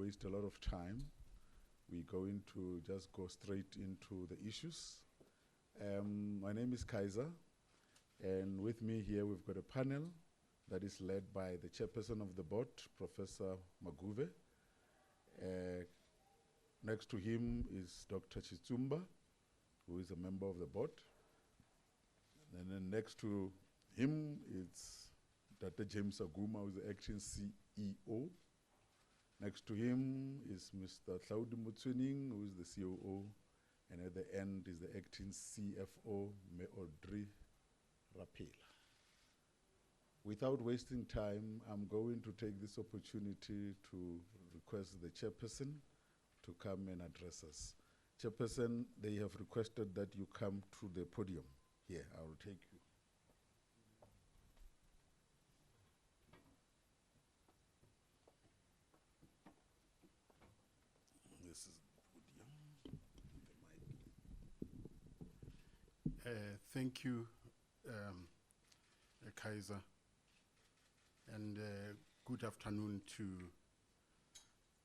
waste a lot of time. We're going to just go straight into the issues. My name is Kaiser, and with me here we've got a panel that is led by the chairperson of the board, Professor Maguvhe. Next to him is Dr. Chitsumba, who is a member of the board. And then next to him is Dr. James Aguma, who is the acting CEO. Next to him is Mr. Hlaudi Motsoeneng, who is the COO. And at the end is the acting CFO, Me Audrey Rapela. Without wasting time, I'm going to take this opportunity to request the chairperson to come and address us. Chairperson, they have requested that you come to the podium. Here, I will take you. This is the podium. Thank you, Kaiser, and good afternoon to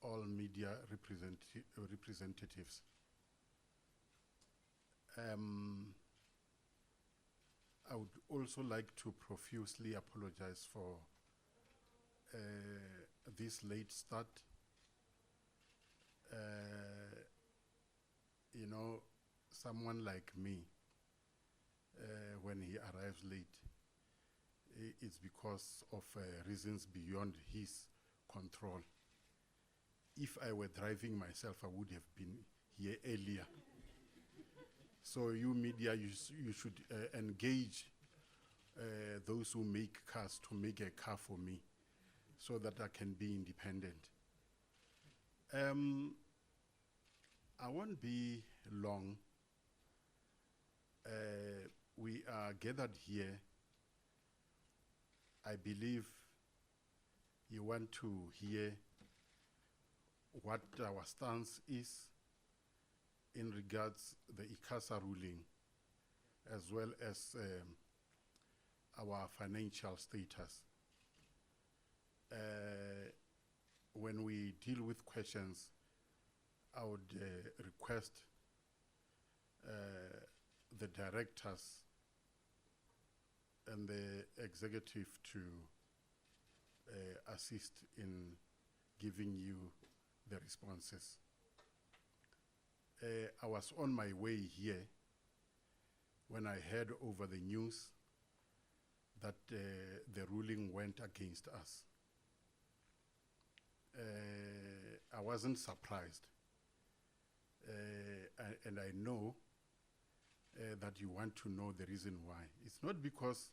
all media representatives. I would also like to profusely apologize for this late start. You know, someone like me, when he arrives late, it's because of reasons beyond his control. If I were driving myself, I would have been here earlier. So you media, you should engage those who make cars to make a car for me so that I can be independent. I won't be long. We are gathered here. I believe you want to hear what our stance is in regards the ICASA ruling, as well as our financial status. When we deal with questions, I would request the directors and the executive to assist in giving you the responses. I was on my way here when I heard over the news that the ruling went against us. I wasn't surprised. And I know that you want to know the reason why. It's not because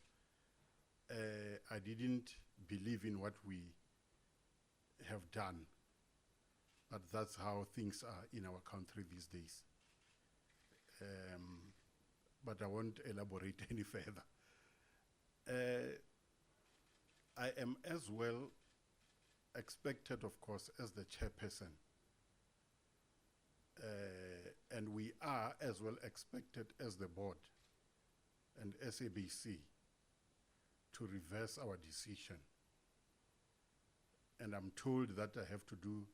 I didn't believe in what we have done, but that's how things are in our country these days. But I won't elaborate any further. I am as well expected, of course, as the chairperson. And we are as well expected as the board and SABC to reverse our decision. And I'm told that I have to do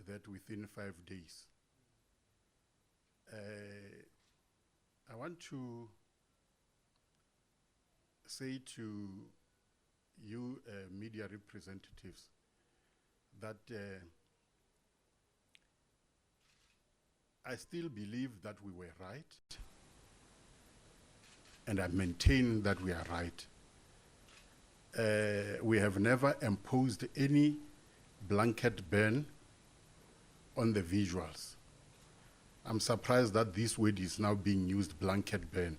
that within 5 days. I want to say to you media representatives that I still believe that we were right, and I maintain that we are right. We have never imposed any blanket ban on the visuals. I'm surprised that this word is now being used, blanket ban.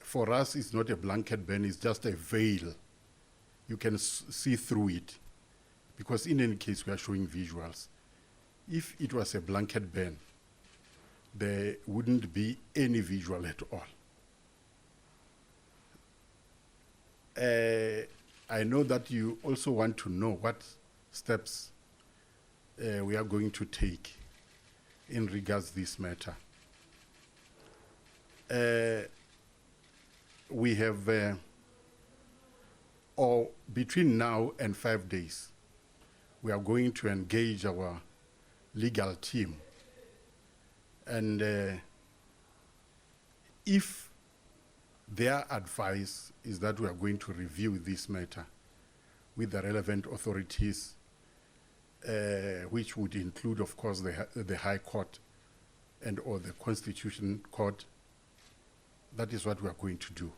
For us, it's not a blanket ban, it's just a veil. You can see through it, because in any case, we are showing visuals. If it was a blanket ban, there wouldn't be any visual at all. I know that you also want to know what steps we are going to take in regards to this matter. We have or between now and 5 days, we are going to engage our legal team. And if their advice is that we are going to review this matter with the relevant authorities, which would include, of course, the High Court and or the Constitution Court, that is what we are going to do.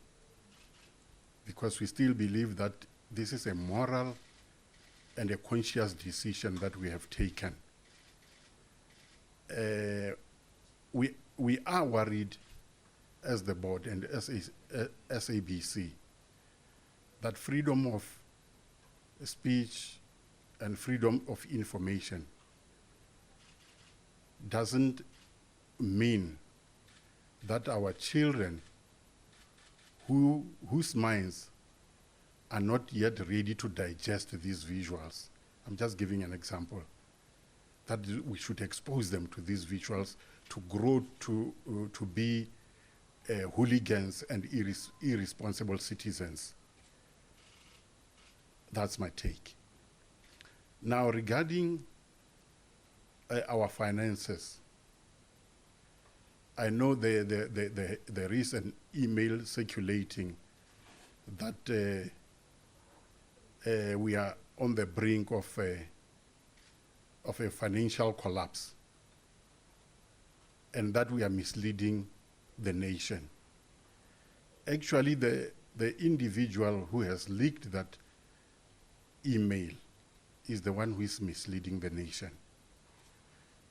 Because we still believe that this is a moral and a conscious decision that we have taken. We are worried as the board and as SABC that freedom of speech and freedom of information doesn't mean that our children whose minds are not yet ready to digest these visuals, I'm just giving an example, that we should expose them to these visuals to grow to be hooligans and irresponsible citizens. That's my take. Now, regarding our finances, I know there is an email circulating that we are on the brink of a financial collapse, and that we are misleading the nation. Actually, the individual who has leaked that email is the one who is misleading the nation.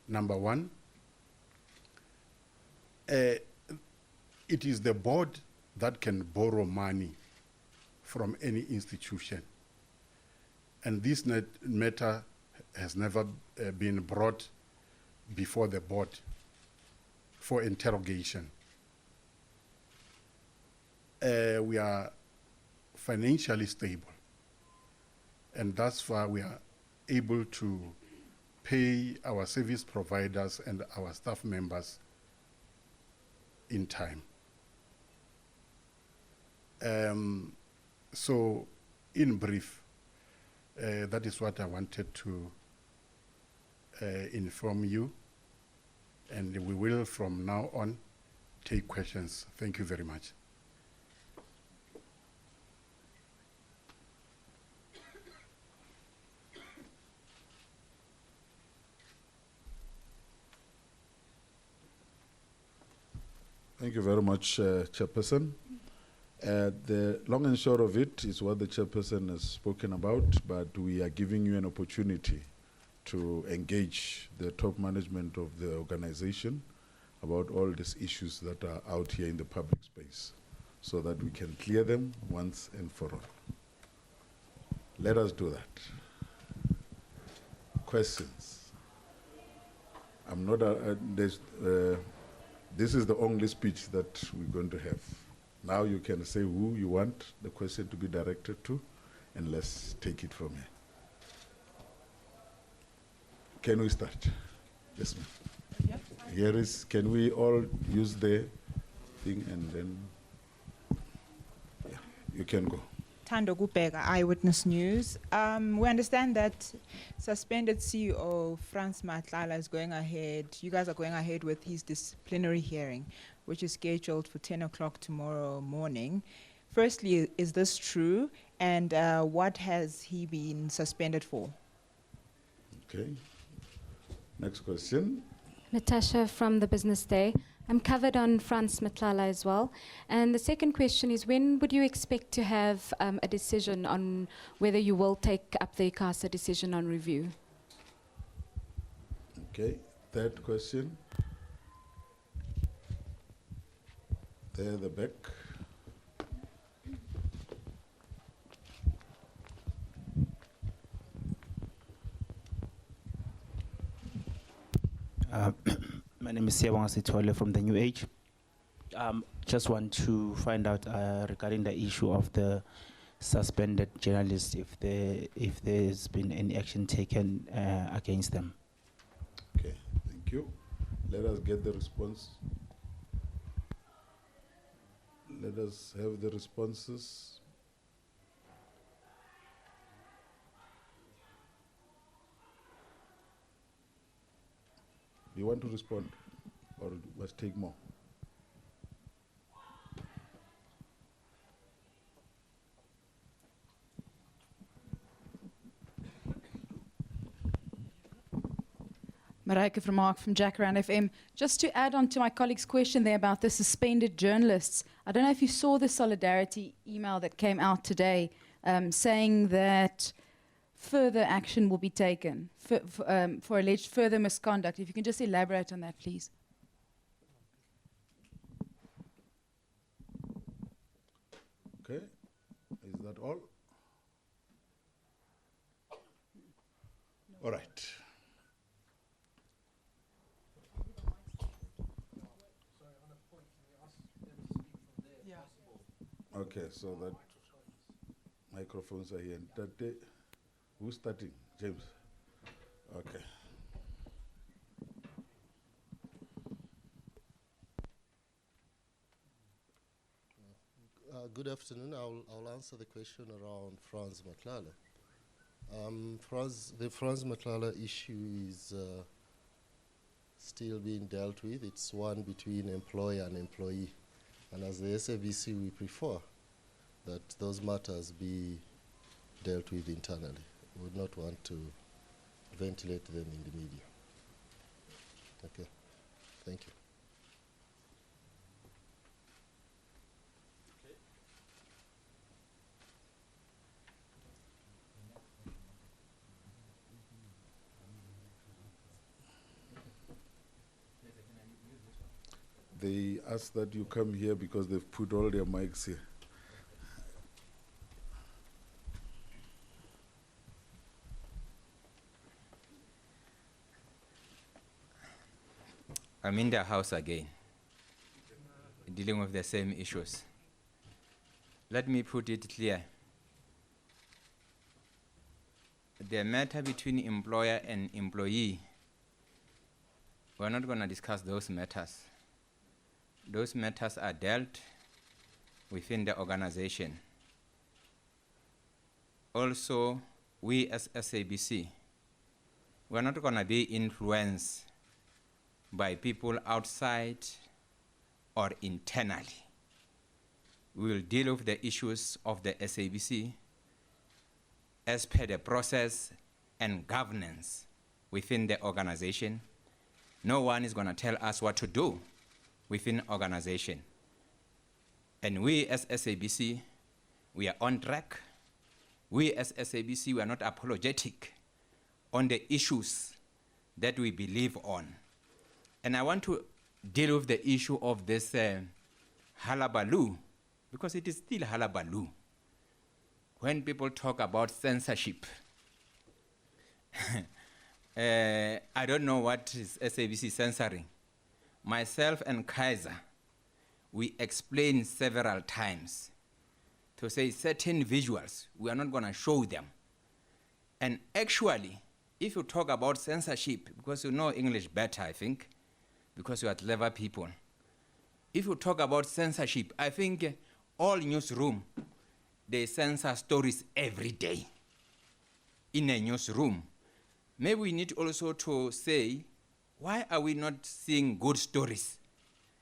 Number one, it is the board that can borrow money from any institution. And this matter has never been brought before the board for interrogation. We are financially stable, and thus far we are able to pay our service providers and our staff members in time. So, in brief, that is what I wanted to inform you, and we will from now on take questions. Thank you very much. Thank you very much, Chairperson. The long and short of it is what the Chairperson has spoken about, but we are giving you an opportunity to engage the top management of the organization about all these issues that are out here in the public space so that we can clear them once and for all. Let us do that. Questions? I'm not, this is the only speech that we're going to have. Now you can say who you want the question to be directed to, and let's take it from here. Can we start? Yes, ma'am. Yep. Here is, can we all use the thing and then, yeah, you can go. Thando Gubega, Eyewitness News. We understand that suspended CEO Frans Matlala is going ahead. You guys are going ahead with his disciplinary hearing, which is scheduled for 10 o'clock tomorrow morning. Firstly, is this true? And what has he been suspended for? Okay. Next question. Natasha from the Business Day. I'm covered on Frans Matlala as well. And the second question is, when would you expect to have a decision on whether you will take up the ICASA decision on review? Okay. Third question. There, the back. My name is Siyabonga Sitole from the New Age. Just want to find out regarding the issue of the suspended journalists, if there's been any action taken against them. Okay, thank you. Let us get the response. Let us have the responses. You want to respond, or must take more? Marijke Vermaak from Jacaranda FM. Just to add on to my colleague's question there about the suspended journalists, I don't know if you saw the solidarity email that came out today saying that further action will be taken for alleged further misconduct. If you can just elaborate on that, please. Okay, is that all? All right. Okay, so that microphones are here. Who's starting? James? Okay. Good afternoon. I'll answer the question around Franz Matlala. The Franz Matlala issue is still being dealt with. It's one between employer and employee. And as the SABC, we prefer that those matters be dealt with internally. We would not want to ventilate them in the media. Okay, thank you. They ask that you come here because they've put all their mics here. I'm in the house again, dealing with the same issues. Let me put it clear. The matter between employer and employee, we're not going to discuss those matters. Those matters are dealt within the organization. Also, we as SABC, we're not going to be influenced by people outside or internally. We will deal with the issues of the SABC as per the process and governance within the organization. No one is going to tell us what to do within organization. And we as SABC, we are on track. We as SABC, we are not apologetic on the issues that we believe on. And I want to deal with the issue of this halabaloo, because it is still halabaloo. When people talk about censorship, I don't know what is SABC censoring. Myself and ICASA, we explained several times to say certain visuals, we are not going to show them. And actually, if you talk about censorship, because you know English better, I think, because you are clever people. If you talk about censorship, I think all newsroom, they censor stories every day in a newsroom. Maybe we need also to say, why are we not seeing good stories?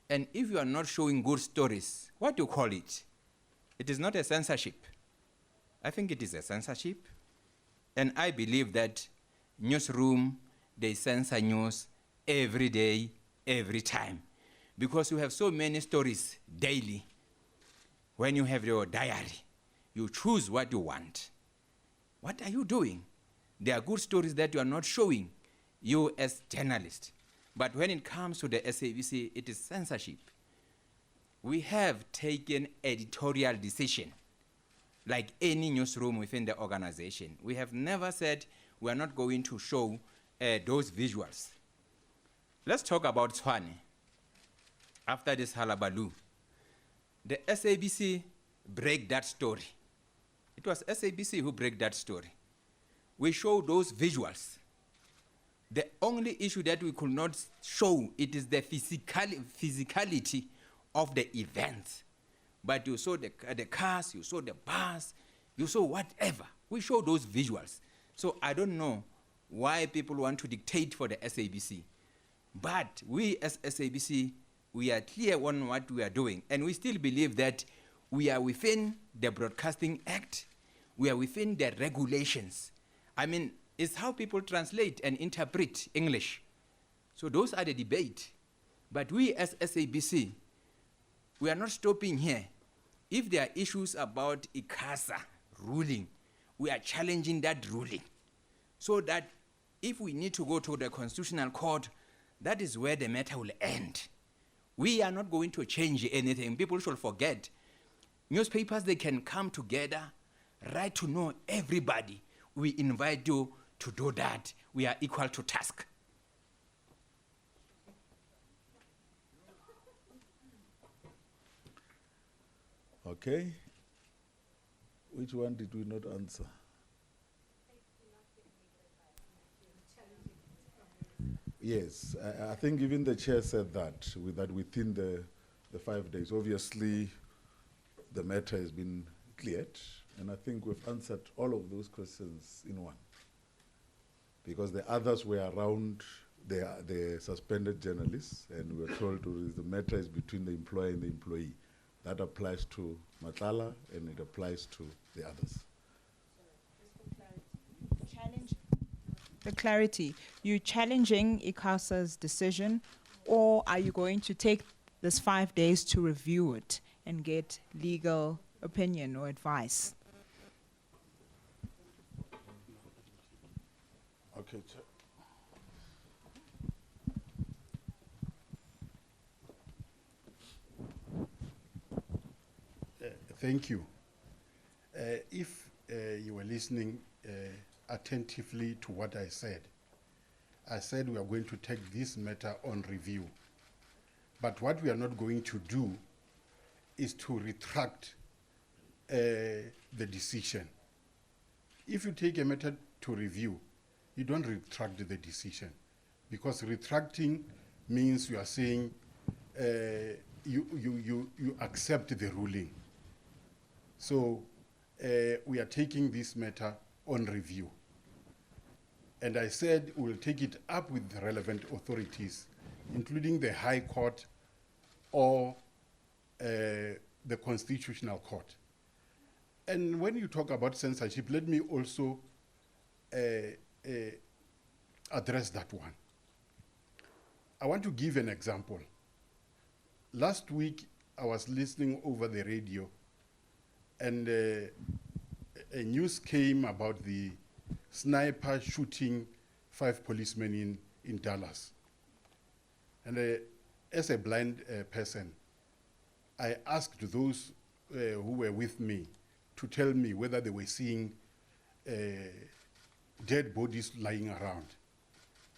And if you are not showing good stories, what do you call it? It is not a censorship. I think it is a censorship. And I believe that newsroom, they censor news every day, every time. Because you have so many stories daily. When you have your diary, you choose what you want. What are you doing? There are good stories that you are not showing, you as journalists. But when it comes to the SABC, it is censorship. We have taken editorial decision, like any newsroom within the organization. We have never said we are not going to show those visuals. Let's talk about Tshwane. After this halabaloo, the SABC break that story. It was SABC who break that story. We show those visuals. The only issue that we could not show, it is the physicality of the event. But you saw the cars, you saw the bus, you saw whatever. We show those visuals. So I don't know why people want to dictate for the SABC. But we as SABC, we are clear on what we are doing, and we still believe that we are within the Broadcasting Act, we are within the regulations. I mean, it's how people translate and interpret English. So those are the debate. But we as SABC, we are not stopping here. If there are issues about ICASA ruling, we are challenging that ruling. So that if we need to go to the Constitutional Court, that is where the matter will end. We are not going to change anything. People should forget. Newspapers, they can come together, right to know everybody. We invite you to do that. We are equal to task. Okay. Which one did we not answer? Yes, I think even the chair said that, that within the 5 days. Obviously, the matter has been cleared, and I think we've answered all of those questions in one. Because the others were around the suspended journalists, and we were told the matter is between the employer and the employee. That applies to Matlala, and it applies to the others. The clarity, you challenging ICASA's decision, or are you going to take this 5 days to review it and get legal opinion or advice? Okay, Thank you. If you were listening attentively to what I said we are going to take this matter on review. But what we are not going to do is to retract the decision. If you take a matter to review, you don't retract the decision, because retracting means you are saying you accept the ruling. So we are taking this matter on review. And I said we'll take it up with the relevant authorities, including the High Court or the Constitutional Court. And when you talk about censorship, let me also address that one. I want to give an example. Last week, I was listening over the radio, and a news came about the sniper shooting 5 policemen in Dallas. And as a blind person, I asked those who were with me to tell me whether they were seeing dead bodies lying around.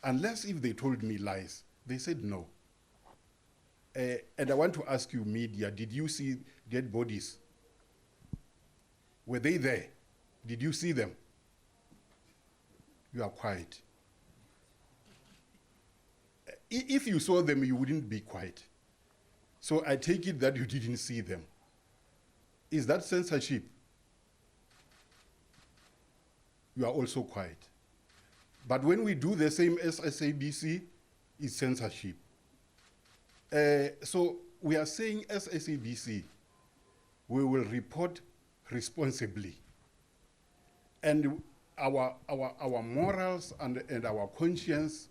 Unless if they told me lies, they said no. And I want to ask you, media, did you see dead bodies? Were they there? Did you see them? You are quiet. If you saw them, you wouldn't be quiet. So I take it that you didn't see them. Is that censorship? You are also quiet. But when we do the same as SABC, it's censorship. So we are saying as SABC, we will report responsibly. And our morals and our conscience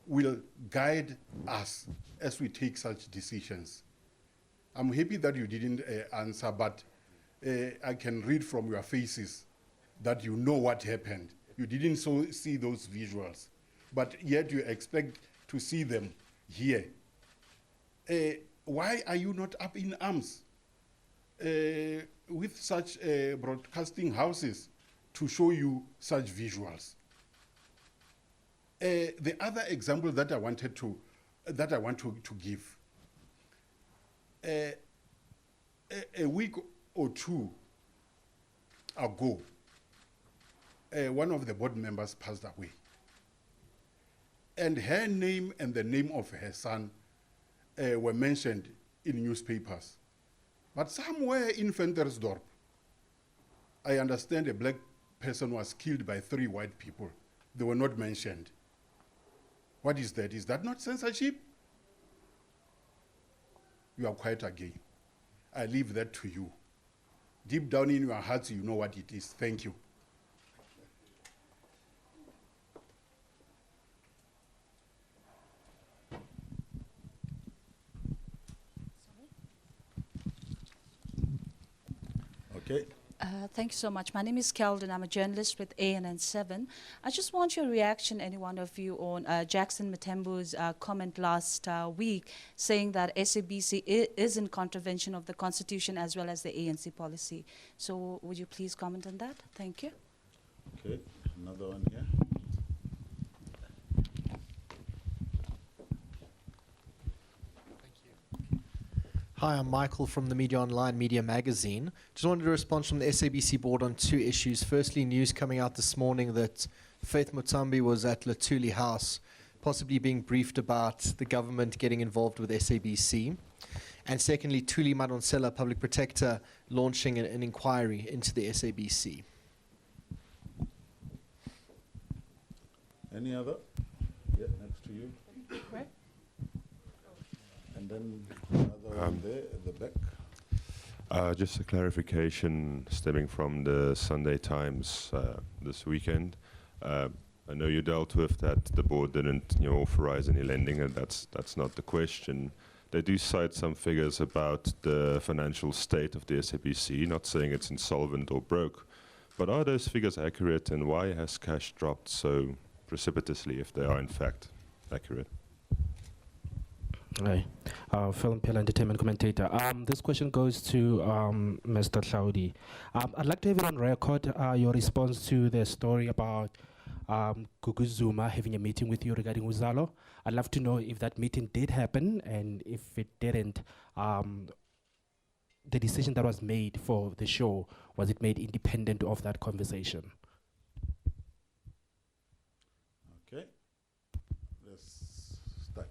will guide us as we take such decisions. I'm happy that you didn't answer, but I can read from your faces that you know what happened. You didn't see those visuals, but yet you expect to see them here. Why are you not up in arms with such broadcasting houses to show you such visuals? The other example that I want to give. A week or two ago, one of the board members passed away. And her name and the name of her son were mentioned in newspapers. But somewhere in Ventersdorp, I understand a black person was killed by 3 white people. They were not mentioned. What is that? Is that not censorship? You are quiet again. I leave that to you. Deep down in your hearts, you know what it is. Thank you. Okay. Thank you so much. My name is Keldon. I'm a journalist with ANN7. I just want your reaction, any one of you, on Jackson Matembu's comment last week saying that SABC is in contravention of the Constitution as well as the ANC policy. So would you please comment on that? Thank you. Okay, another one here. Hi, I'm Michael from the Media Online Media Magazine. Just wanted a response from the SABC board on two issues. Firstly, news coming out this morning that Faith Mutambi was at Latuli House, possibly being briefed about the government getting involved with SABC. And secondly, Thuli Madonsela, Public Protector, launching an inquiry into the SABC. Any other? Yeah, next to you. Right. And then another one there at the back. Just a clarification stemming from the Sunday Times this weekend. I know you dealt with that the board didn't authorize any lending, and that's not the question. They do cite some figures about the financial state of the SABC, not saying it's insolvent or broke. But are those figures accurate, and why has cash dropped so precipitously if they are in fact accurate? Hi, film Pell entertainment commentator. This question goes to Mr. Hlaudi. I'd like to have it on record, your response to the story about Gugu Zuma having a meeting with you regarding Uzalo. I'd love to know if that meeting did happen, and if it didn't, the decision that was made for the show, was it made independent of that conversation? Okay, let's start.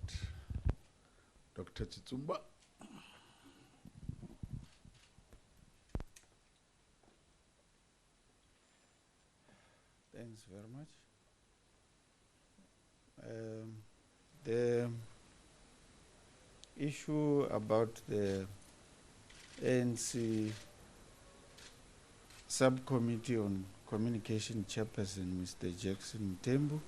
Dr. Chitsumba. Thanks very much. The issue about the ANC subcommittee on communication chairperson, Mr. Jackson Tembu,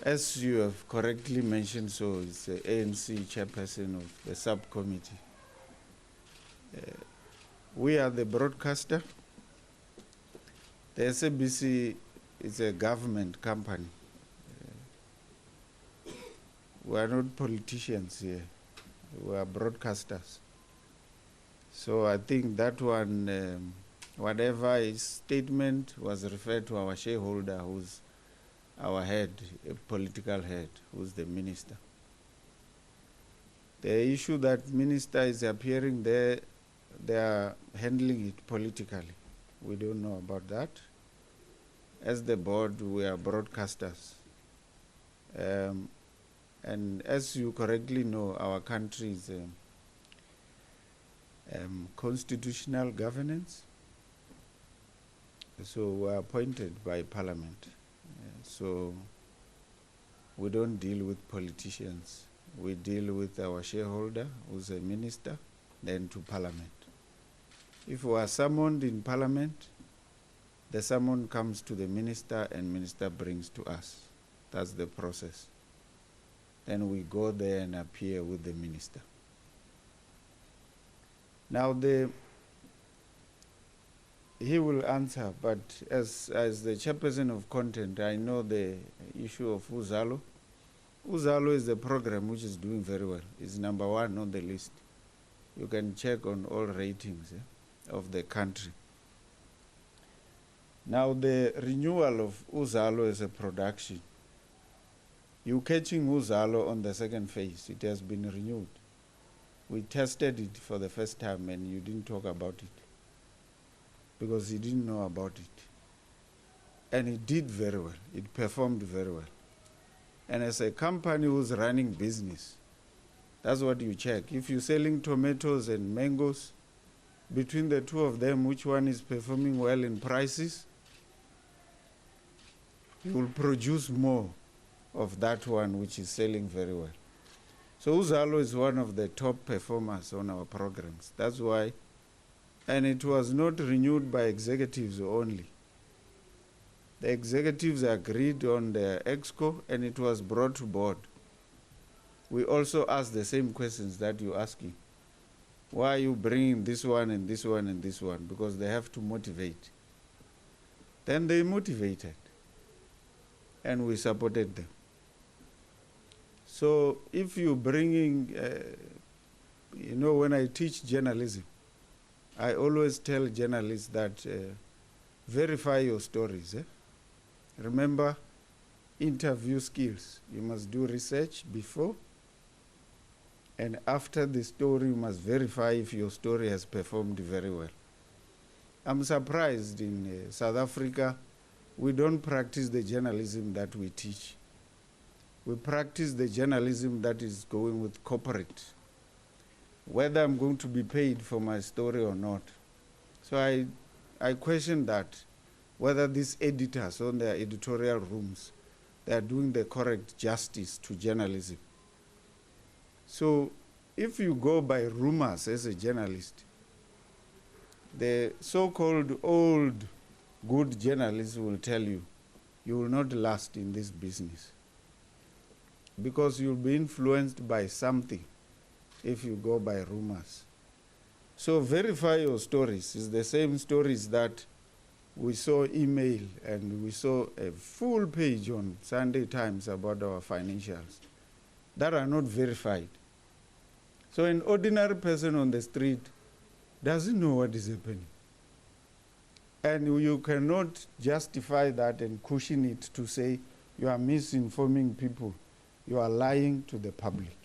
as you have correctly mentioned, so it's the ANC chairperson of the subcommittee. We are the broadcaster. The SABC is a government company. We are not politicians here. We are broadcasters. So I think that one, whatever his statement was referred to our shareholder, who's our head, a political head, who's the minister. The issue that minister is appearing there, they are handling it politically. We don't know about that. As the board, we are broadcasters. And as you correctly know, our country is constitutional governance. So we are appointed by Parliament. So we don't deal with politicians. We deal with our shareholder, who's a minister, then to Parliament. If we are summoned in Parliament, the summon comes to the minister and minister brings to us. That's the process. Then we go there and appear with the minister. Now he will answer, but as the chairperson of content, I know the issue of Uzalo. Uzalo is a program which is doing very well. It's #1 on the list. You can check on all ratings of the country. Now the renewal of Uzalo as a production. You catching Uzalo on the second phase. It has been renewed. We tested it for the first time and you didn't talk about it, because you didn't know about it. And it did very well. It performed very well. And as a company who's running business, that's what you check. If you're selling tomatoes and mangoes, between the two of them, which one is performing well in prices, you will produce more of that one, which is selling very well. So Uzalo is one of the top performers on our programs. That's why, and it was not renewed by executives only. The executives agreed on the exco, and it was brought to board. We also asked the same questions that you're asking. Why are you bringing this one and this one and this one? Because they have to motivate. Then they motivated, and we supported them. So if you're bringing, you know, when I teach journalism, I always tell journalists that verify your stories. Remember, interview skills. You must do research before, and after the story, you must verify if your story has performed very well. I'm surprised in South Africa, we don't practice the journalism that we teach. We practice the journalism that is going with corporate, whether I'm going to be paid for my story or not. So I question that, whether these editors on their editorial rooms, they are doing the correct justice to journalism. So if you go by rumors as a journalist, the so-called old good journalists will tell you, you will not last in this business, because you'll be influenced by something if you go by rumors. So verify your stories. It's the same stories that we saw email, and we saw a full page on Sunday Times about our financials that are not verified. So an ordinary person on the street doesn't know what is happening. And you cannot justify that and cushion it to say you are misinforming people. You are lying to the public.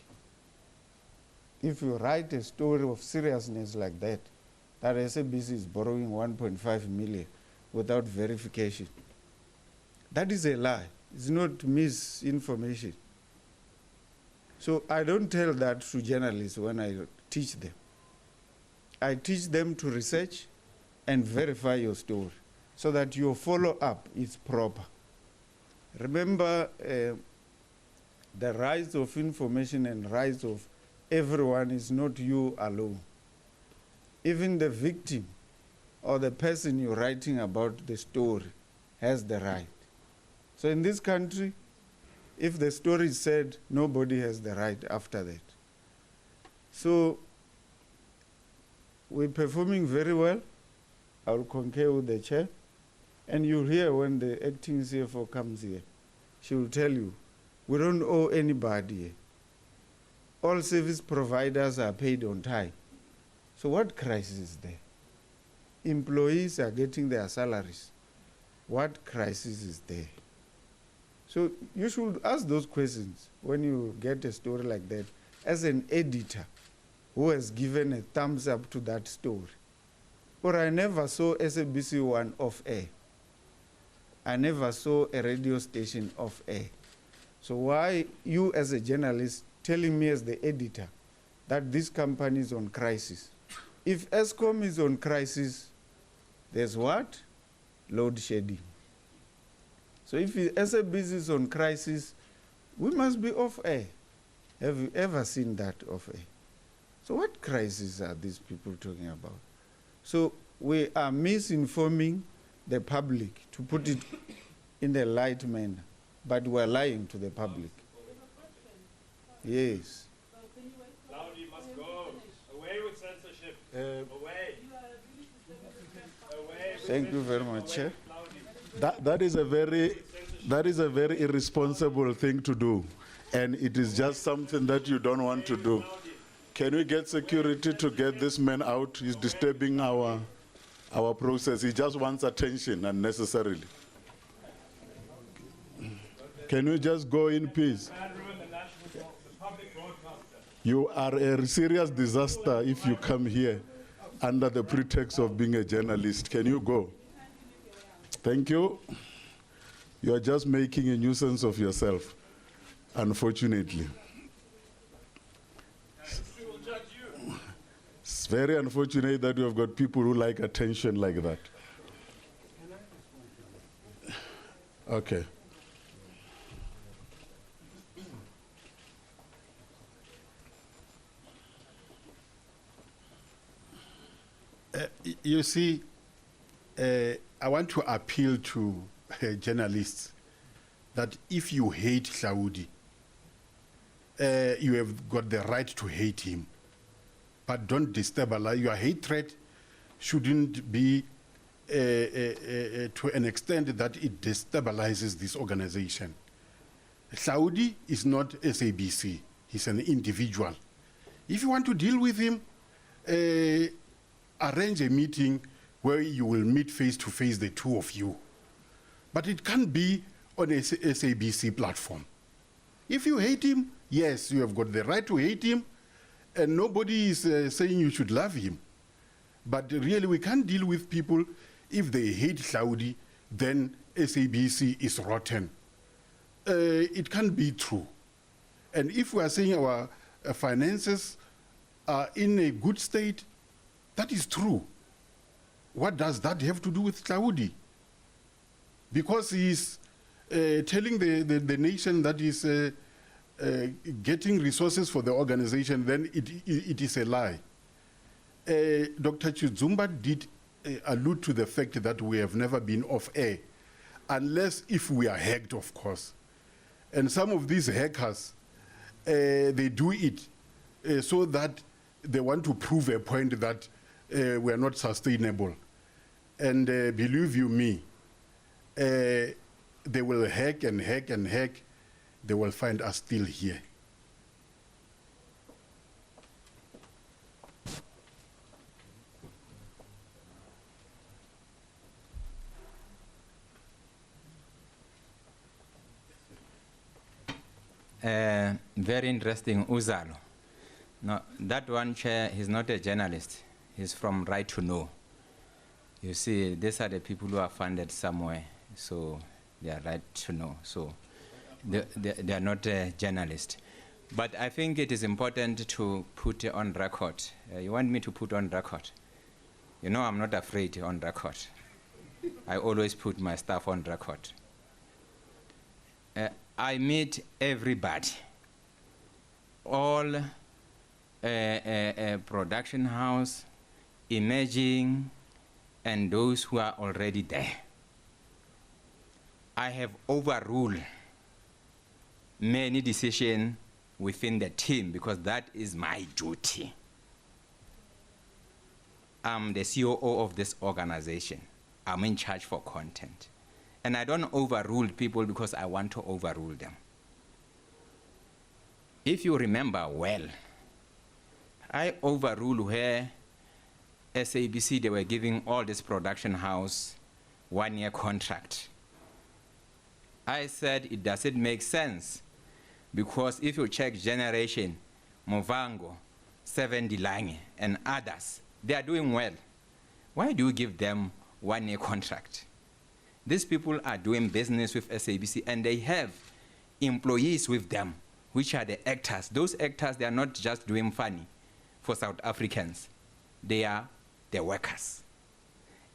If you write a story of seriousness like that SABC is borrowing 1.5 million without verification, that is a lie. It's not misinformation. So I don't tell that to journalists when I teach them. I teach them to research and verify your story so that your follow-up is proper. Remember, the rise of information and rise of everyone is not you alone. Even the victim or the person you're writing about the story has the right. So in this country, if the story is said, nobody has the right after that. So we're performing very well. I'll concur with the chair. And you'll hear when the acting CFO comes here, she will tell you, we don't owe anybody. All service providers are paid on time. So what crisis is there? Employees are getting their salaries. What crisis is there? So you should ask those questions when you get a story like that as an editor who has given a thumbs up to that story. Or I never saw SABC 1 off air. I never saw a radio station off air. So why you as a journalist telling me as the editor that this company is on crisis? If ESCOM is on crisis, there's what? Load shedding. So if SABC is on crisis, we must be off air. Have you ever seen that off air? So what crisis are these people talking about? So we are misinforming the public, to put it in a light manner, but we're lying to the public. Yes. Laudi must go. Away with censorship. Away. Thank you very much, Chair. That is a very irresponsible thing to do, and it is just something that you don't want to do. Can we get security to get this man out? He's disturbing our process. He just wants attention unnecessarily. Can we just go in peace? You are a serious disaster if you come here under the pretext of being a journalist. Can you go? Thank you. You are just making a nuisance of yourself, unfortunately. It's very unfortunate that you have got people who like attention like that. Okay. You see, I want to appeal to journalists that if you hate Saudi, you have got the right to hate him, but don't destabilize. Your hatred shouldn't be to an extent that it destabilizes this organization. Saudi is not SABC. He's an individual. If you want to deal with him, arrange a meeting where you will meet face to face, the two of you. But it can't be on a SABC platform. If you hate him, yes, you have got the right to hate him, and nobody is saying you should love him. But really, we can't deal with people. If they hate Saudi, then SABC is rotten. It can't be true. And if we are saying our finances are in a good state, that is true. What does that have to do with Saudi? Because he's telling the nation that he's getting resources for the organization, then it is a lie. Dr. Chizumba did allude to the fact that we have never been off air, unless if we are hacked, of course. And some of these hackers, they do it so that they want to prove a point that we are not sustainable. And believe you me, they will hack and hack and hack. They will find us still here. Very interesting, Uzalo. No, that one chair, he's not a journalist. He's from Right to Know. You see, these are the people who are funded somewhere, so they are right to know. So they are not a journalist. But I think it is important to put on record. You want me to put on record? You know, I'm not afraid on record. I always put my stuff on record. I meet everybody, all production house, emerging, and those who are already there. I have overruled many decisions within the team because that is my duty. I'm the COO of this organization. I'm in charge for content. And I don't overrule people because I want to overrule them. If you remember well, I overruled where SABC, they were giving all this production house 1-year contract. I said it doesn't make sense because if you check Generation, Movango, 70 Lange, and others, they are doing well. Why do you give them 1-year contract? These people are doing business with SABC and they have employees with them, which are the actors. Those actors, they are not just doing funny for South Africans. They are the workers.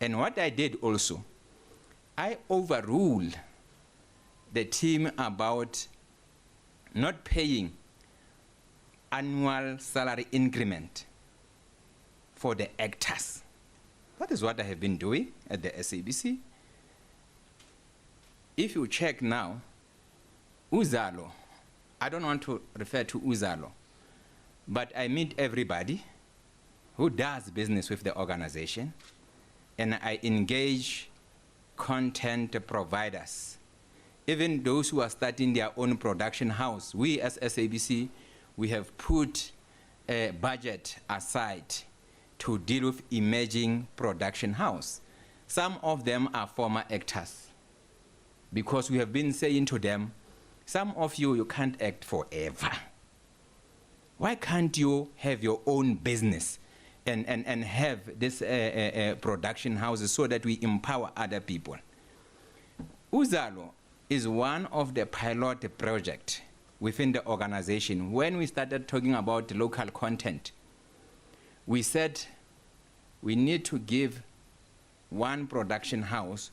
And what I did also, I overruled the team about not paying annual salary increment for the actors. That is what I have been doing at the SABC. If you check now, Uzalo, I don't want to refer to Uzalo, but I meet everybody who does business with the organization, and I engage content providers, even those who are starting their own production house. We as SABC, we have put a budget aside to deal with emerging production house. Some of them are former actors, because we have been saying to them, some of you, you can't act forever. Why can't you have your own business and have this production houses so that we empower other people? Uzalo is one of the pilot projects within the organization. When we started talking about local content, we said we need to give one production house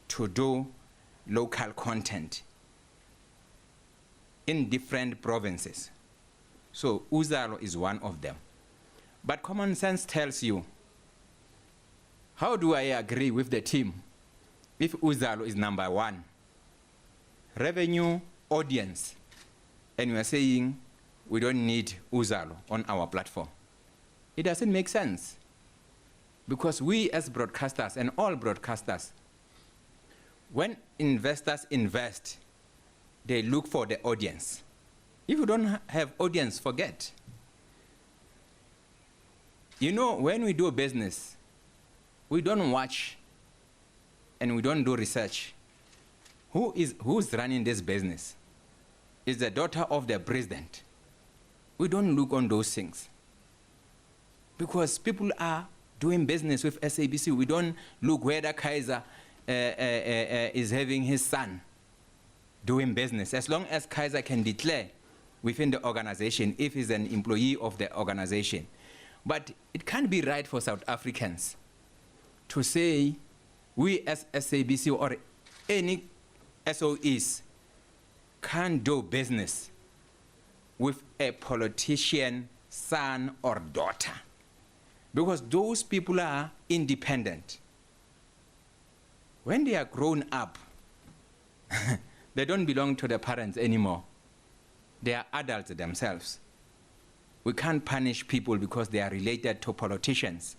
to do local content in different provinces. So Uzalo is one of them. But common sense tells you How do I agree with the team if Uzalo is number 1? Revenue, audience, and we are saying we don't need Uzalo on our platform. It doesn't make sense. Because we as broadcasters and all broadcasters, when investors invest, they look for the audience. If you don't have audience, forget. You know, when we do business, we don't watch and we don't do research. Who's running this business? Is the daughter of the president. We don't look on those things. Because people are doing business with SABC. We don't look whether Kaiser is having his son doing business. As long as Kaiser can declare within the organization if he's an employee of the organization. But it can't be right for South Africans to say we as SABC or any SOEs can't do business with a politician, son or daughter. Because those people are independent. When they are grown up, they don't belong to the parents anymore. They are adults themselves. We can't punish people because they are related to politicians.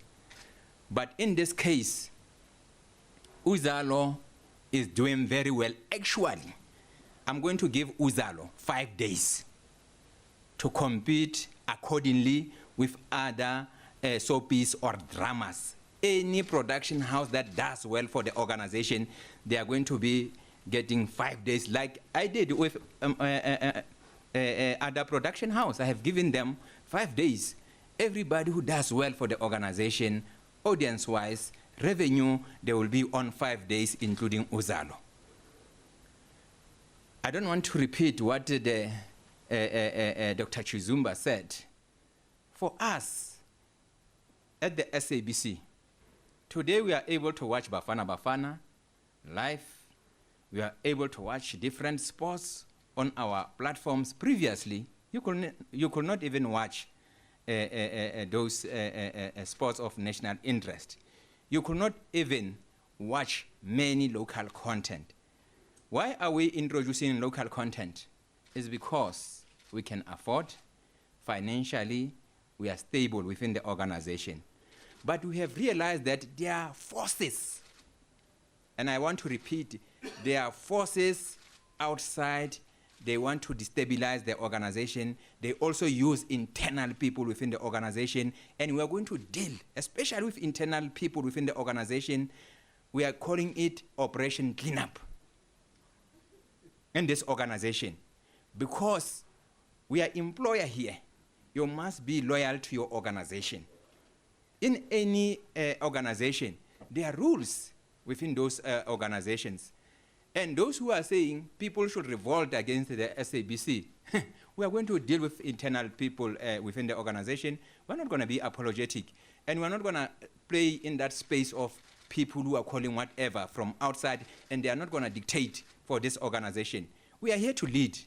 But in this case, Uzalo is doing very well. Actually, I'm going to give Uzalo 5 days to compete accordingly with other soapies or dramas. Any production house that does well for the organization, they are going to be getting 5 days, like I did with other production house. I have given them 5 days. Everybody who does well for the organization, audience-wise, revenue, they will be on 5 days, including Uzalo. I don't want to repeat what the Dr. Chizumba said. For us, at the SABC, today we are able to watch Bafana Bafana live. We are able to watch different sports on our platforms. Previously, you could not even watch those sports of national interest. You could not even watch many local content. Why are we introducing local content? It's because we can afford, financially, we are stable within the organization. But we have realized that there are forces, and I want to repeat, there are forces outside. They want to destabilize the organization. They also use internal people within the organization, and we are going to deal, especially with internal people within the organization. We are calling it Operation Cleanup in this organization, because we are employer here. You must be loyal to your organization. In any organization, there are rules within those organizations. And those who are saying people should revolt against the SABC, we are going to deal with internal people within the organization. We're not going to be apologetic. And we're not going to play in that space of people who are calling whatever from outside, and they are not going to dictate for this organization. We are here to lead.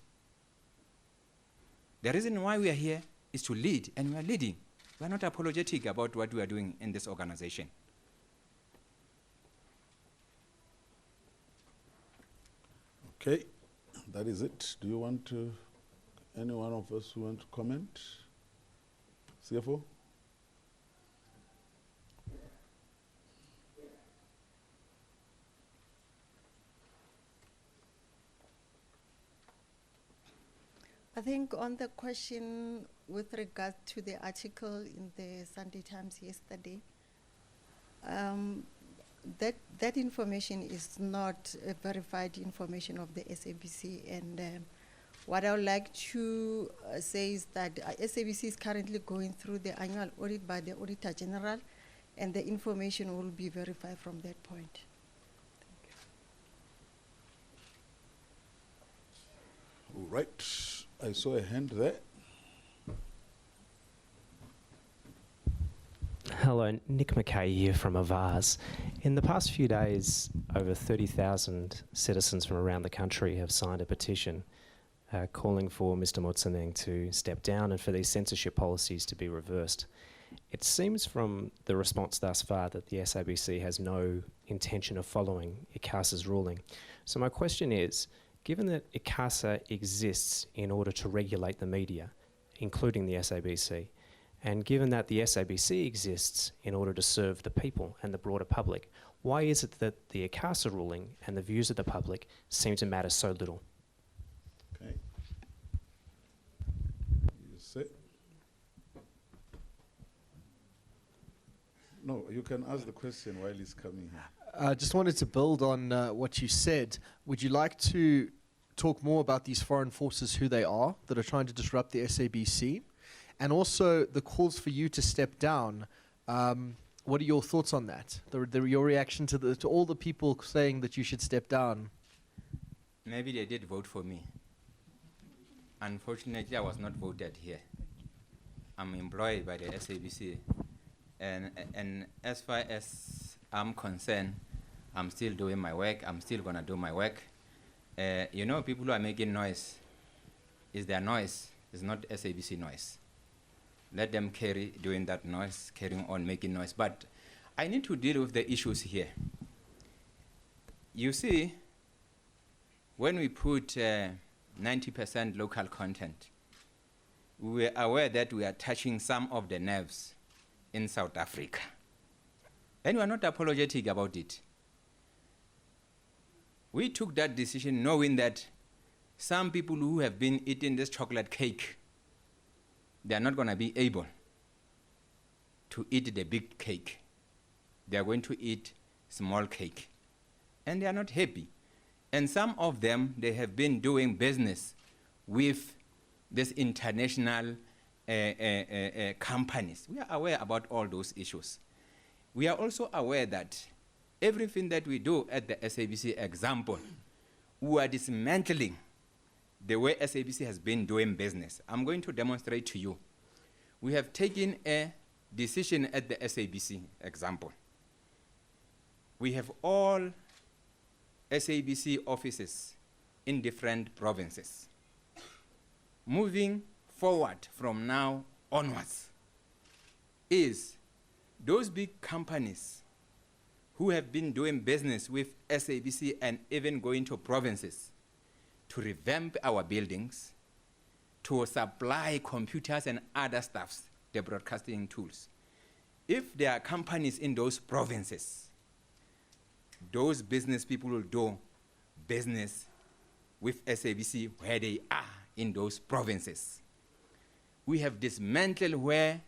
The reason why we are here is to lead, and we are leading. We are not apologetic about what we are doing in this organization. Okay, that is it. Do you want to, any one of us who want to comment? CFO? I think on the question with regard to the article in the Sunday Times yesterday, that information is not verified information of the SABC, and what I would like to say is that SABC is currently going through the annual audit by the Auditor General, and the information will be verified from that point. All right, I saw a hand there. Hello, Nick McKay here from Avaz. In the past few days, over 30,000 citizens from around the country have signed a petition calling for Mr. Motsoeneng to step down and for these censorship policies to be reversed. It seems from the response thus far that the SABC has no intention of following ICASA's ruling. So my question is, given that ICASA exists in order to regulate the media, including the SABC, and given that the SABC exists in order to serve the people and the broader public, why is it that the ICASA ruling and the views of the public seem to matter so little? Okay. You say? No, you can ask the question while he's coming here. I just wanted to build on what you said. Would you like to talk more about these foreign forces, who they are, that are trying to disrupt the SABC? And also the calls for you to step down. What are your thoughts on that? Your reaction to all the people saying that you should step down? Maybe they did vote for me. Unfortunately, I was not voted here. I'm employed by the SABC. And as far as I'm concerned, I'm still doing my work. I'm still going to do my work. You know, people who are making noise, is their noise. It's not SABC noise. Let them carry doing that noise, carrying on making noise. But I need to deal with the issues here. You see, when we put 90% local content, we were aware that we are touching some of the nerves in South Africa. And we are not apologetic about it. We took that decision knowing that some people who have been eating this chocolate cake, they are not going to be able to eat the big cake. They are going to eat small cake. And they are not happy. And some of them, they have been doing business with this international companies. We are aware about all those issues. We are also aware that everything that we do at the SABC example, we are dismantling the way SABC has been doing business. I'm going to demonstrate to you. We have taken a decision at the SABC example. We have all SABC offices in different provinces. Moving forward from now onwards is those big companies who have been doing business with SABC and even going to provinces to revamp our buildings, to supply computers and other stuffs, the broadcasting tools. If there are companies in those provinces, those business people will do business with SABC where they are in those provinces. We have dismantled where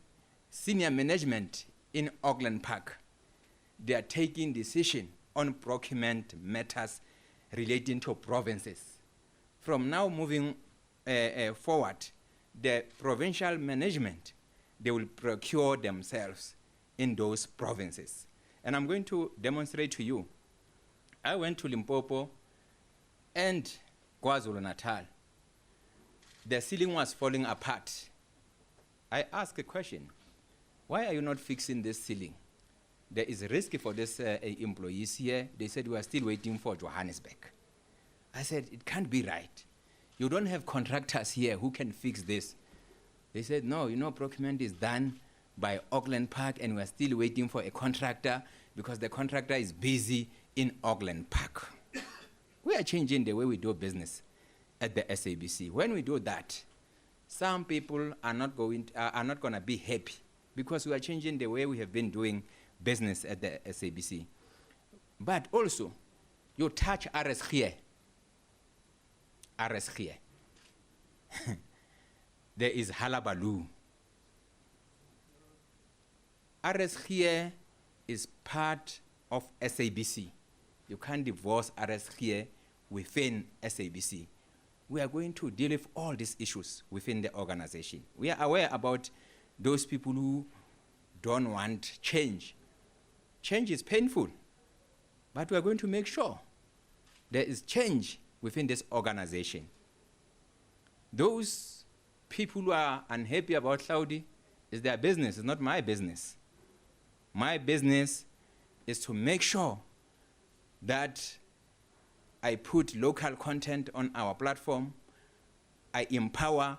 senior management in Auckland Park, they are taking decision on procurement matters relating to provinces. From now moving forward, the provincial management, they will procure themselves in those provinces. And I'm going to demonstrate to you. I went to Limpopo and KwaZulu-Natal. The ceiling was falling apart. I asked a question. Why are you not fixing this ceiling? There is a risk for these employees here. They said we are still waiting for Johannesburg. I said, it can't be right. You don't have contractors here who can fix this. They said, no, you know, procurement is done by Auckland Park and we're still waiting for a contractor because the contractor is busy in Auckland Park. We are changing the way we do business at the SABC. When we do that, some people are not going to be happy because we are changing the way we have been doing business at the SABC. But also, you touch RS here. RS here. There is Halabaloo. RS here is part of SABC. You can't divorce RS here within SABC. We are going to deal with all these issues within the organization. We are aware about those people who don't want change. Change is painful, but we are going to make sure there is change within this organization. Those people who are unhappy about Saudi, is their business, it's not my business. My business is to make sure that I put local content on our platform. I empower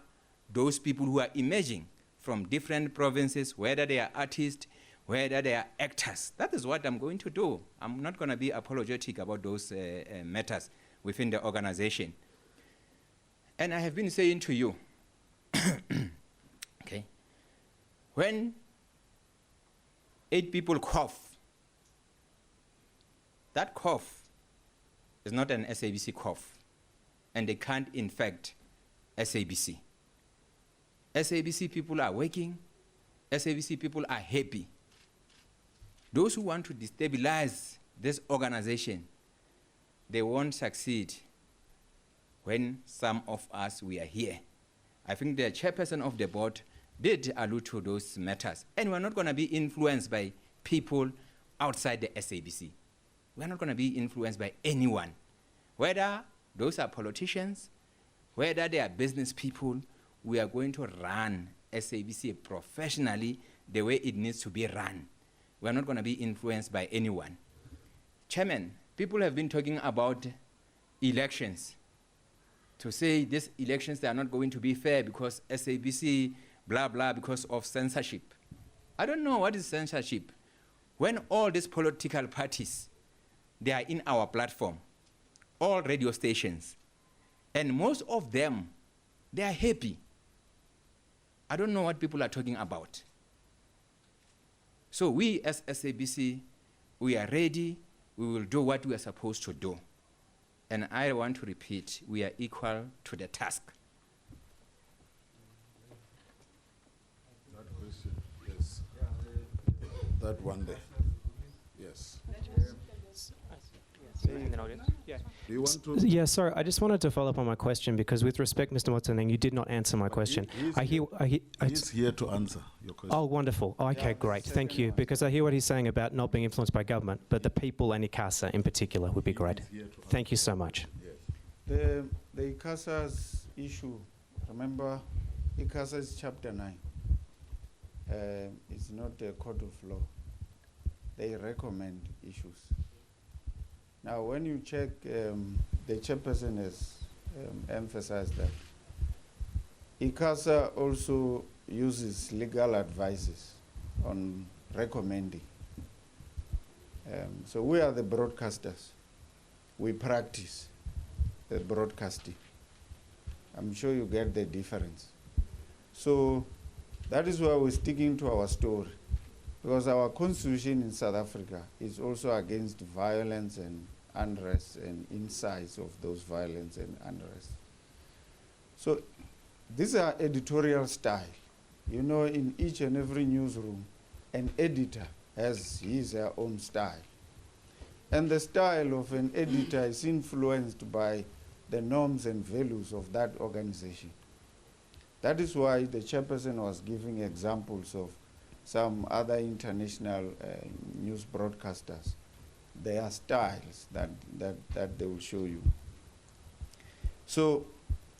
those people who are emerging from different provinces, whether they are artists, whether they are actors. That is what I'm going to do. I'm not going to be apologetic about those matters within the organization. And I have been saying to you, okay, when 8 people cough, that cough is not an SABC cough, and they can't infect SABC. SABC people are working, SABC people are happy. Those who want to destabilize this organization, they won't succeed when some of us, we are here. I think the chairperson of the board did allude to those matters. And we're not going to be influenced by people outside the SABC. We're not going to be influenced by anyone. Whether those are politicians, whether they are business people, we are going to run SABC professionally the way it needs to be run. We're not going to be influenced by anyone. Chairman, people have been talking about elections, to say these elections, they are not going to be fair because SABC, blah, blah, because of censorship. I don't know what is censorship. When all these political parties, they are in our platform, all radio stations, and most of them, they are happy. I don't know what people are talking about. So we as SABC, we are ready, we will do what we are supposed to do. And I want to repeat, we are equal to the task. That question, yes. That one there, yes. Yeah. Do you want to? Yeah, sorry, I just wanted to follow up on my question because with respect, Mr. Motaneng, you did not answer my question. He's here to answer your question. Oh, wonderful. Oh, okay, great. Thank you. Because I hear what he's saying about not being influenced by government, but the people and ICASA in particular would be great. Thank you so much. The ICASA's issue, remember, ICASA is Chapter 9. It's not a court of law. They recommend issues. Now, when you check, the chairperson has emphasized that ICASA also uses legal advices on recommending. So we are the broadcasters. We practice the broadcasting. I'm sure you get the difference. So that is why we're sticking to our story, because our constitution in South Africa is also against violence and unrest and insights of those violence and unrest. So these are editorial style. You know, in each and every newsroom, an editor has his own style. And the style of an editor is influenced by the norms and values of that organization. That is why the chairperson was giving examples of some other international news broadcasters. Their styles that they will show you. So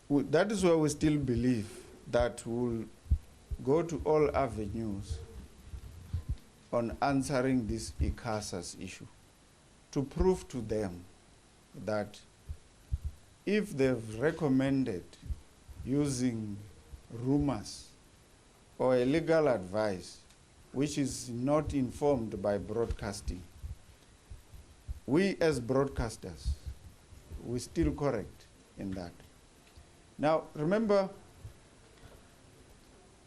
that is why we still believe that we'll go to all avenues on answering this ICASA's issue, to prove to them that if they've recommended using rumors or illegal advice which is not informed by broadcasting, we as broadcasters, we're still correct in that. Now, remember,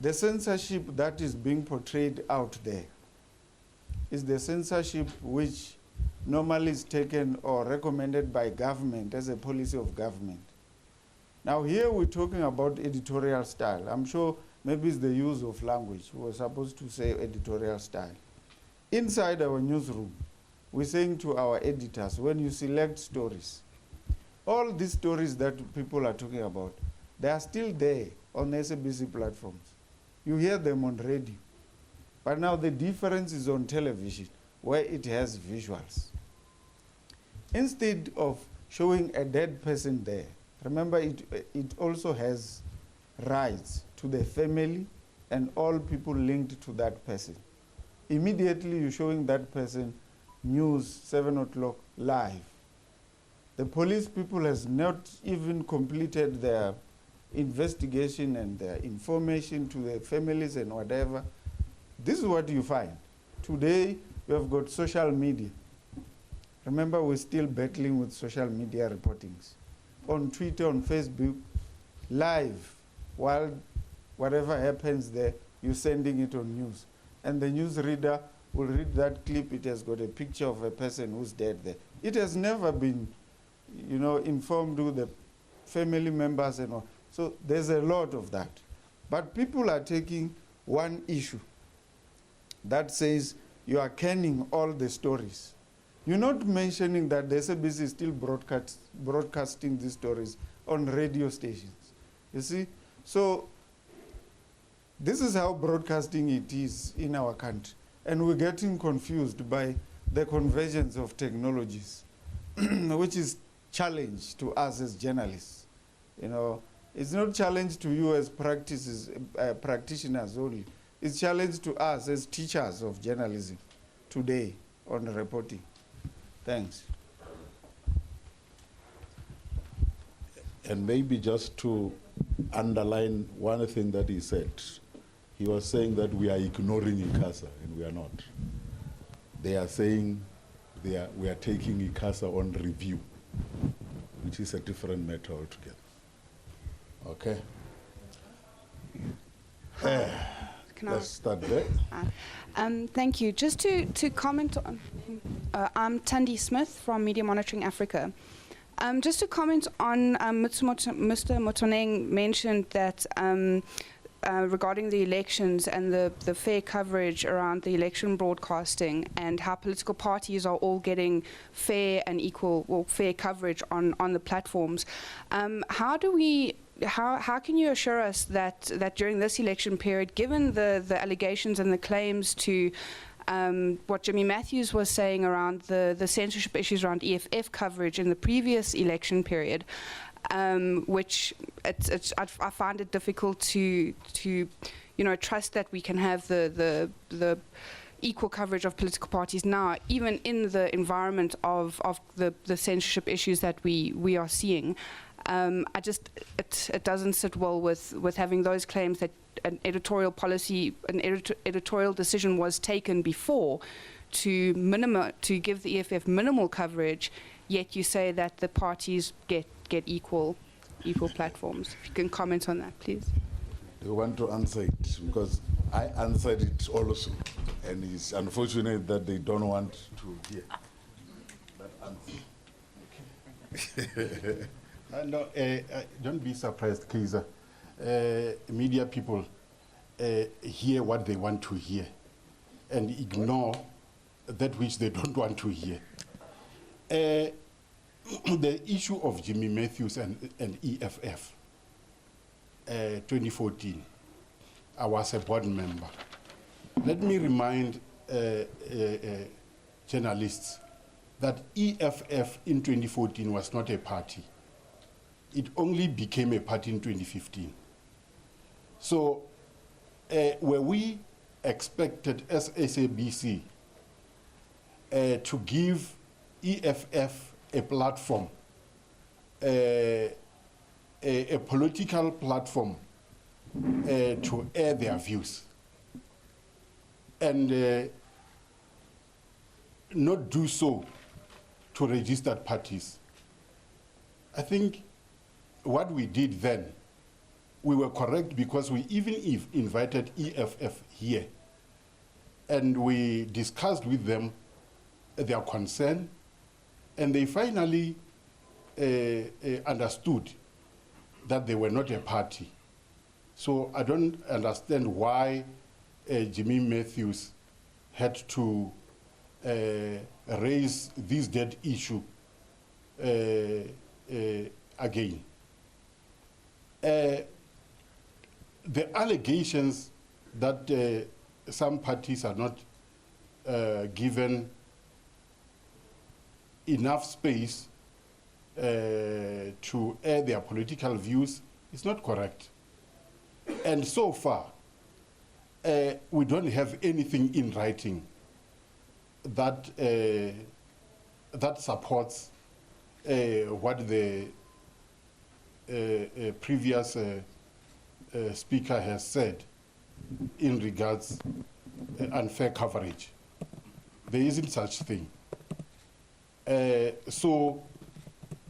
the censorship that is being portrayed out there is the censorship which normally is taken or recommended by government as a policy of government. Now, here we're talking about editorial style. I'm sure maybe it's the use of language. We were supposed to say editorial style. Inside our newsroom, we're saying to our editors, when you select stories, all these stories that people are talking about, they are still there on SABC platforms. You hear them on radio. But now the difference is on television, where it has visuals. Instead of showing a dead person there, remember it also has rights to the family and all people linked to that person. Immediately you're showing that person news 7 o'clock live. The police people has not even completed their investigation and their information to the families and whatever, this is what you find. Today, you have got social media. Remember, we're still battling with social media reportings. On Twitter, on Facebook, live, while whatever happens there, you're sending it on news. And the news reader will read that clip, it has got a picture of a person who's dead there. It has never been, informed with the family members and all. So there's a lot of that. But people are taking one issue that says you are canning all the stories. You're not mentioning that the SABC is still broadcasting these stories on radio stations. You see? So this is how broadcasting it is in our country. And we're getting confused by the convergence of technologies, which is challenge to us as journalists. It's not challenge to you as practitioners only. It's challenge to us as teachers of journalism today on reporting. Thanks. And maybe just to underline one thing that he said, he was saying that we are ignoring ICASA, and we are not. They are saying we are taking ICASA on review, which is a different matter altogether. Okay? Let's start there. Thank you. Just to comment on, I'm Tandy Smith from Media Monitoring Africa. Just to comment on Mr. Motoneng mentioned that regarding the elections and the fair coverage around the election broadcasting and how political parties are all getting fair and equal, well, fair coverage on the platforms. How can you assure us that during this election period, given the allegations and the claims to what Jimmy Matthews was saying around the censorship issues around EFF coverage in the previous election period, which I find it difficult to trust that we can have the equal coverage of political parties now, even in the environment of the censorship issues that we are seeing. It doesn't sit well with having those claims that an editorial policy, editorial decision was taken before to give the EFF minimal coverage, yet you say that the parties get equal platforms. If you can comment on that, please. Do you want to answer it? Because I answered it also, and it's unfortunate that they don't want to hear that answer. No, don't be surprised, Kaiser. Media people hear what they want to hear and ignore that which they don't want to hear. The issue of Jimmy Matthews and EFF, 2014, I was a board member. Let me remind journalists that EFF in 2014 was not a party. It only became a party in 2015. So were we expected as SABC to give EFF a platform, a political platform to air their views, and not do so to registered parties? I think what we did then, we were correct, because we even invited EFF here and we discussed with them their concern, and they finally understood that they were not a party. So I don't understand why Jimmy Matthews had to raise this dead issue again. The allegations that some parties are not given enough space to air their political views is not correct. And so far, we don't have anything in writing that that supports what the a previous speaker has said in regards unfair coverage. There isn't such thing. So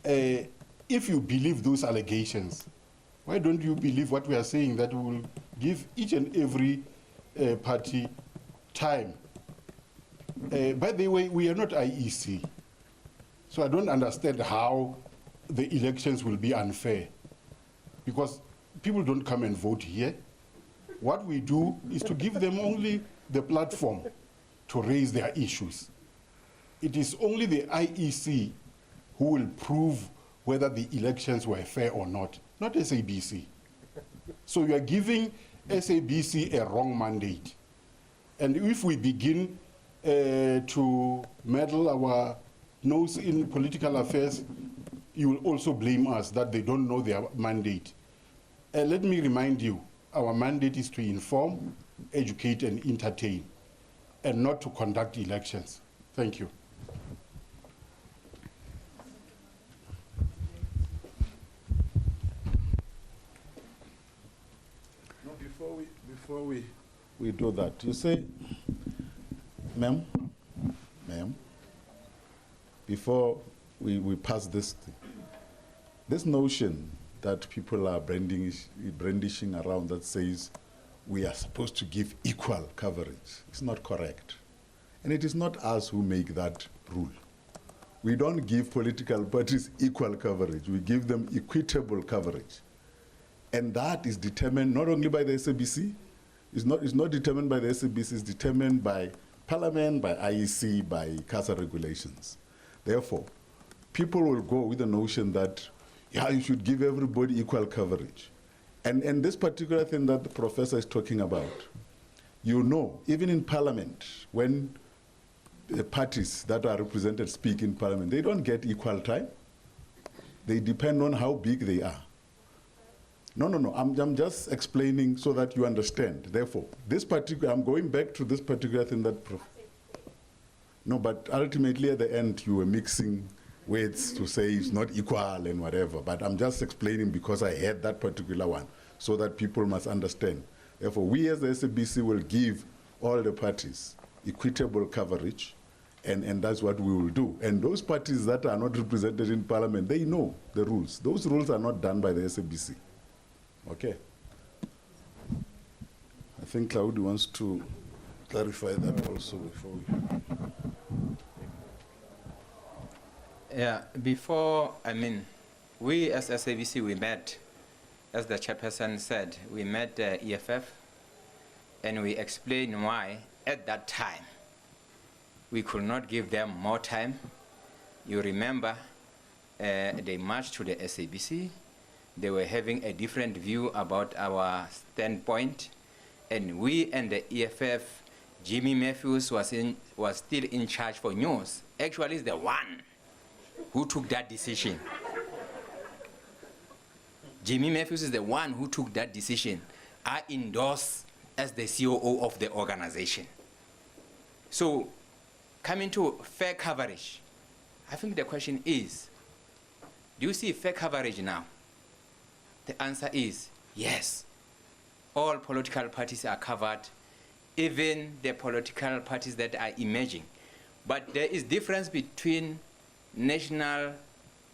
if you believe those allegations, why don't you believe what we are saying, that we will give each and every party time? By the way, we are not IEC, so I don't understand how the elections will be unfair, because people don't come and vote here. What we do is to give them only the platform to raise their issues. It is only the IEC who will prove whether the elections were fair or not SABC. So you are giving SABC a wrong mandate. And if we begin to meddle our nose in political affairs, you will also blame us that they don't know their mandate. Let me remind you, our mandate is to inform, educate, and entertain, and not to conduct elections. Thank you. No, before we do that, you say, ma'am, before we pass this thing, this notion that people are brandishing around that says we are supposed to give equal coverage, it's not correct. And it is not us who make that rule. We don't give political parties equal coverage, we give them equitable coverage. And that is determined not only by the SABC, it's not determined by the SABC, it's determined by Parliament, by IEC, by ICASA regulations. Therefore, people will go with the notion that, yeah, you should give everybody equal coverage. And this particular thing that the professor is talking about, you know, even in Parliament, when the parties that are represented speak in Parliament, they don't get equal time. They depend on how big they are. No, I'm just explaining so that you understand. Therefore, this particular, I'm going back to this particular thing that, no, but ultimately at the end you were mixing words to say it's not equal and whatever, but I'm just explaining because I had that particular one so that people must understand. Therefore, we as the SABC will give all the parties equitable coverage, and that's what we will do. And those parties that are not represented in Parliament, they know the rules. Those rules are not done by the SABC. Okay. I think Claude wants to clarify that also before we... Yeah, before, we as SABC, we met, as the chairperson said, we met EFF, and we explained why, at that time, we could not give them more time. You remember, they marched to the SABC. They were having a different view about our standpoint, and we and the EFF, Jimmy Matthews was still in charge for news. Actually, is the one who took that decision. Jimmy Matthews is the one who took that decision. I endorse as the COO of the organization. So, coming to fair coverage, I think the question is, do you see fair coverage now? The answer is yes. All political parties are covered, even the political parties that are emerging. But there is difference between national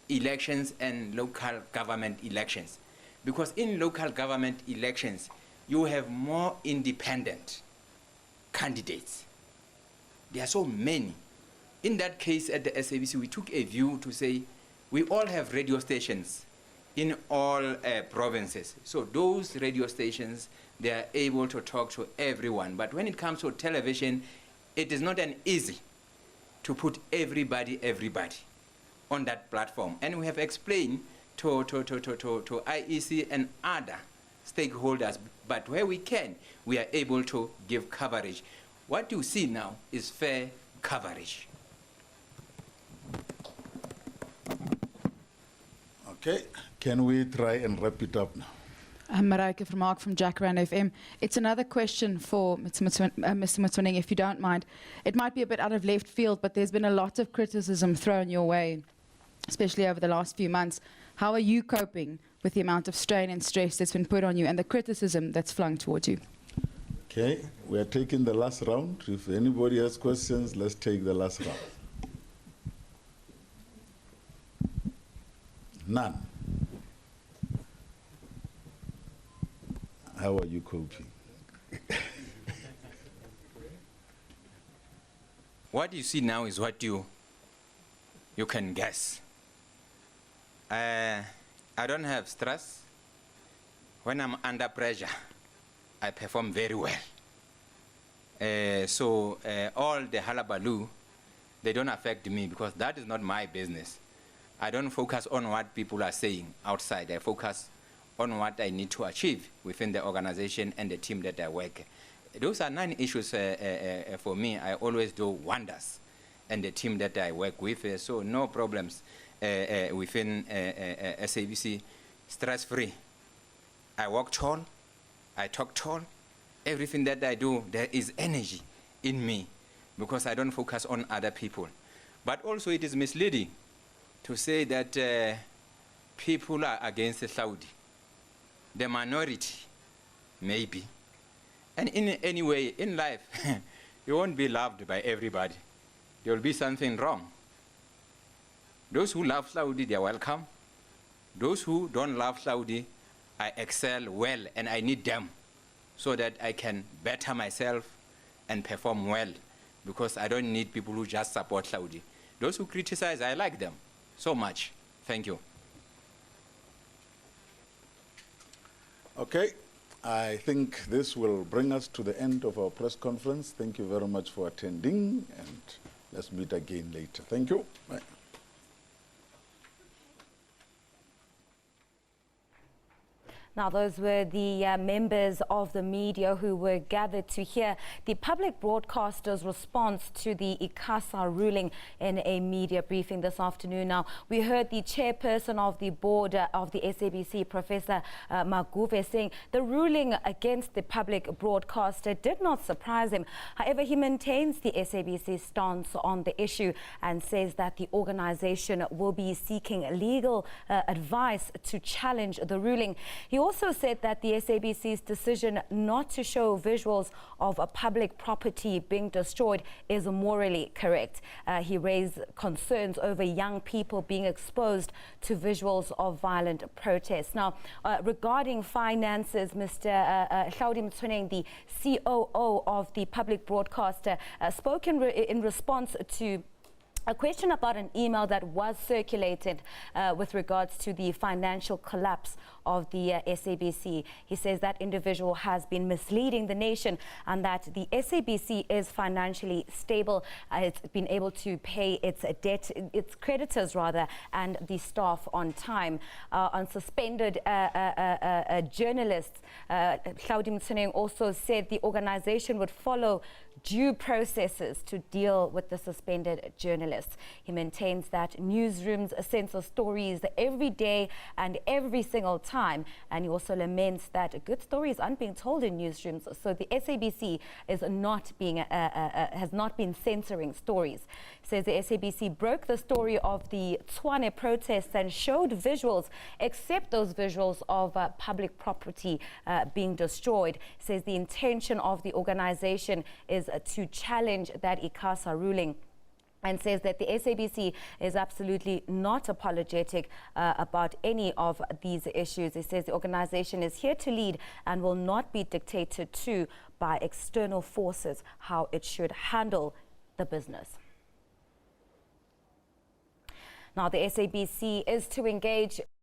elections and local government elections. Because in local government elections, you have more independent candidates. There are so many. In that case, at the SABC, we took a view to say, we all have radio stations in all provinces. So those radio stations, they are able to talk to everyone. But when it comes to television, it is not an easy to put everybody on that platform. And we have explained to IEC and other stakeholders, but where we can, we are able to give coverage. What you see now is fair coverage. Okay, can we try and wrap it up now? I'm Marijke Vermaak from Jacaranda FM. It's another question for Mr. Motsoeneng, if you don't mind. It might be a bit out of left field, but there's been a lot of criticism thrown your way, especially over the last few months, How are you coping with the amount of strain and stress that's been put on you and the criticism that's flung towards you? Okay, we are taking the last round. If anybody has questions, let's take the last round. None. How are you coping? What you see now is what you can guess. I don't have stress. When I'm under pressure, I perform very well. So all the hullabaloo, they don't affect me because that is not my business. I don't focus on what people are saying outside. I focus on what I need to achieve within the organization and the team that I work. Those are 9 issues for me. I always do wonders, and the team that I work with. So no problems within SABC. Stress-free. I walk tall. I talk tall. Everything that I do, there is energy in me because I don't focus on other people. But also it is misleading to say that people are against Saudi. The minority, maybe. And in any way, in life, you won't be loved by everybody. There will be something wrong. Those who love Saudi, they are welcome. Those who don't love Saudi, I excel well, and I need them so that I can better myself and perform well, because I don't need people who just support Saudi. Those who criticize, I like them so much. Thank you. Okay, I think this will bring us to the end of our press conference. Thank you very much for attending, and let's meet again later. Thank you. Bye. Now, those were the members of the media who were gathered to hear the public broadcaster's response to the ICASA ruling in a media briefing this afternoon. Now, we heard the chairperson of the board of the SABC, Professor Maguvhe, saying the ruling against the public broadcaster did not surprise him. However, he maintains the SABC stance on the issue and says that the organization will be seeking legal advice to challenge the ruling. He also said that the SABC's decision not to show visuals of a public property being destroyed is morally correct. He raised concerns over young people being exposed to visuals of violent protests. Now, regarding finances, Mr. Hlaudi Mthuneng, the COO of the public broadcaster, spoke in response to a question about an email that was circulated with regards to the financial collapse of the SABC. He says that individual has been misleading the nation and that the SABC is financially stable. It's been able to pay its debt, its creditors rather, and the staff on time. On suspended journalists, Hlaudi Mthuneng also said the organization would follow due processes to deal with the suspended journalists. He maintains that newsrooms censor stories every day and every single time, and he also laments that good stories aren't being told in newsrooms, so the SABC is not being has not been censoring stories. He says the SABC broke the story of the Tshwane protests and showed visuals, except those visuals of public property being destroyed. He says the intention of the organization is to challenge that ICASA ruling, and says that the SABC is absolutely not apologetic about any of these issues. He says the organization is here to lead and will not be dictated to by external forces how it should handle the business. Now, the SABC is to engage